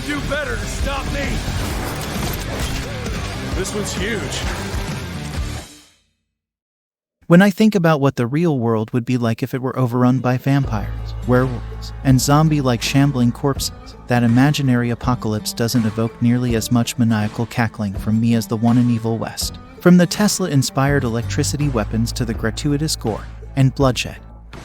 do better to stop me! This one's huge. When I think about what the real world would be like if it were overrun by vampires, werewolves, and zombie-like shambling corpses, that imaginary apocalypse doesn't evoke nearly as much maniacal cackling from me as the one in Evil West. From the Tesla-inspired electricity weapons to the gratuitous gore and bloodshed,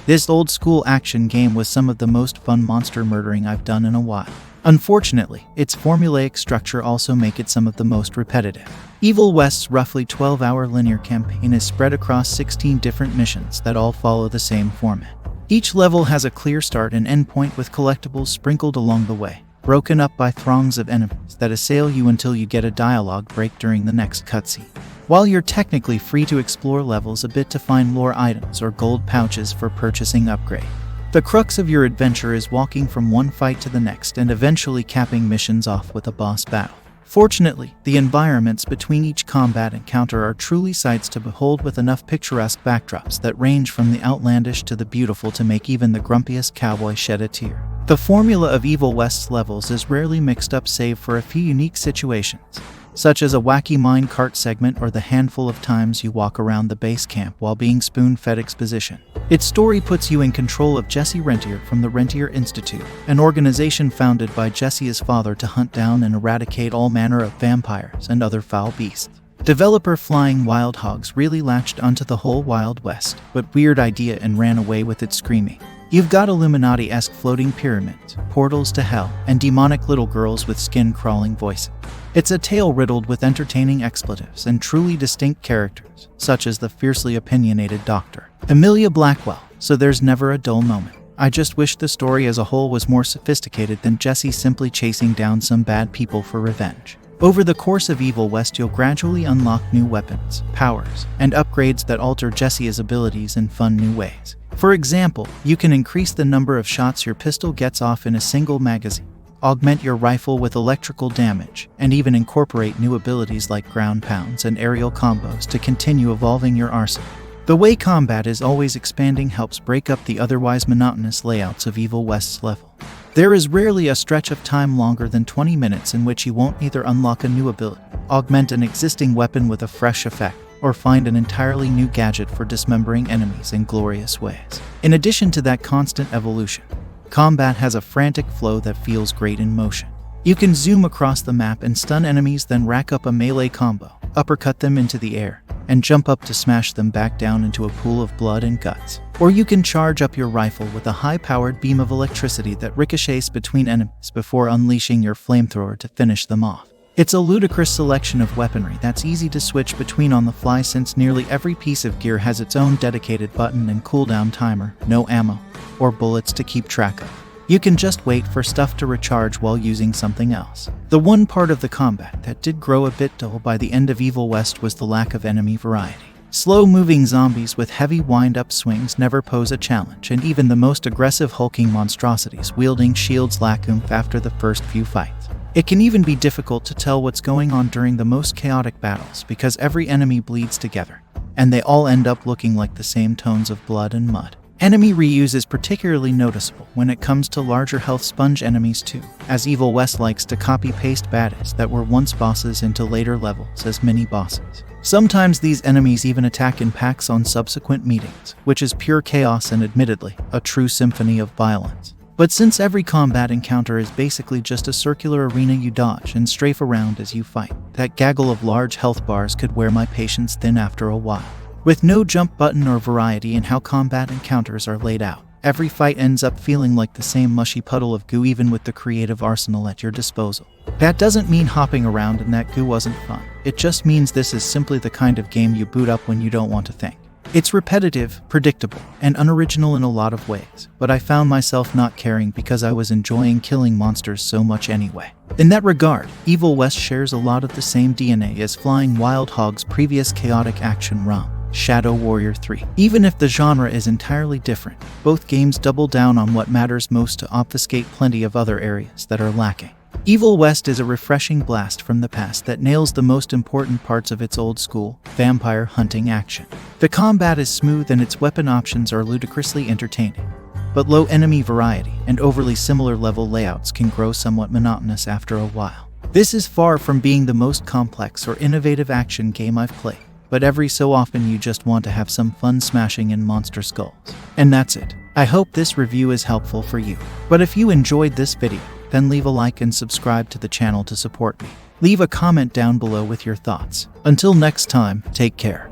this old-school action game was some of the most fun monster murdering I've done in a while. Unfortunately, its formulaic structure also makes it some of the most repetitive. Evil West's roughly 12-hour linear campaign is spread across 16 different missions that all follow the same format. Each level has a clear start and end point with collectibles sprinkled along the way, broken up by throngs of enemies that assail you until you get a dialogue break during the next cutscene. While you're technically free to explore levels a bit to find lore items or gold pouches for purchasing upgrade, the crux of your adventure is walking from one fight to the next and eventually capping missions off with a boss battle. Fortunately, the environments between each combat encounter are truly sights to behold, with enough picturesque backdrops that range from the outlandish to the beautiful to make even the grumpiest cowboy shed a tear. The formula of Evil West's levels is rarely mixed up save for a few unique situations, such as a wacky minecart segment or the handful of times you walk around the base camp while being spoon-fed exposition. Its story puts you in control of Jesse Rentier from the Rentier Institute, an organization founded by Jesse's father to hunt down and eradicate all manner of vampires and other foul beasts. Developer Flying Wild Hogs really latched onto the whole Wild West, but weird idea and ran away with it screaming. You've got Illuminati-esque floating pyramids, portals to hell, and demonic little girls with skin-crawling voices. It's a tale riddled with entertaining expletives and truly distinct characters, such as the fiercely opinionated Dr. Emilia Blackwell, so there's never a dull moment. I just wish the story as a whole was more sophisticated than Jesse simply chasing down some bad people for revenge. Over the course of Evil West, you'll gradually unlock new weapons, powers, and upgrades that alter Jesse's abilities in fun new ways. For example, you can increase the number of shots your pistol gets off in a single magazine, augment your rifle with electrical damage, and even incorporate new abilities like ground pounds and aerial combos to continue evolving your arsenal. The way combat is always expanding helps break up the otherwise monotonous layouts of Evil West's level. There is rarely a stretch of time longer than 20 minutes in which you won't either unlock a new ability, augment an existing weapon with a fresh effect, or find an entirely new gadget for dismembering enemies in glorious ways. In addition to that constant evolution, combat has a frantic flow that feels great in motion. You can zoom across the map and stun enemies, then rack up a melee combo, uppercut them into the air, and jump up to smash them back down into a pool of blood and guts. Or you can charge up your rifle with a high-powered beam of electricity that ricochets between enemies before unleashing your flamethrower to finish them off. It's a ludicrous selection of weaponry that's easy to switch between on the fly, since nearly every piece of gear has its own dedicated button and cooldown timer, no ammo or bullets to keep track of. You can just wait for stuff to recharge while using something else. The one part of the combat that did grow a bit dull by the end of Evil West was the lack of enemy variety. Slow-moving zombies with heavy wind-up swings never pose a challenge, and even the most aggressive hulking monstrosities wielding shields lack oomph after the first few fights. It can even be difficult to tell what's going on during the most chaotic battles because every enemy bleeds together, and they all end up looking like the same tones of blood and mud. Enemy reuse is particularly noticeable when it comes to larger health sponge enemies too, as Evil West likes to copy-paste baddies that were once bosses into later levels as mini-bosses. Sometimes these enemies even attack in packs on subsequent meetings, which is pure chaos and admittedly, a true symphony of violence. But since every combat encounter is basically just a circular arena you dodge and strafe around as you fight, that gaggle of large health bars could wear my patience thin after a while. With no jump button or variety in how combat encounters are laid out, every fight ends up feeling like the same mushy puddle of goo even with the creative arsenal at your disposal. That doesn't mean hopping around and that goo wasn't fun. It just means this is simply the kind of game you boot up when you don't want to think. It's repetitive, predictable, and unoriginal in a lot of ways, but I found myself not caring because I was enjoying killing monsters so much anyway. In that regard, Evil West shares a lot of the same DNA as Flying Wild Hog's previous chaotic action ROM, Shadow Warrior 3. Even if the genre is entirely different, both games double down on what matters most to obfuscate plenty of other areas that are lacking. Evil West is a refreshing blast from the past that nails the most important parts of its old-school, vampire hunting action. The combat is smooth and its weapon options are ludicrously entertaining, but low enemy variety and overly similar level layouts can grow somewhat monotonous after a while. This is far from being the most complex or innovative action game I've played, but every so often you just want to have some fun smashing in monster skulls. And that's it. I hope this review is helpful for you. But if you enjoyed this video, then leave a like and subscribe to the channel to support me. Leave a comment down below with your thoughts. Until next time, take care.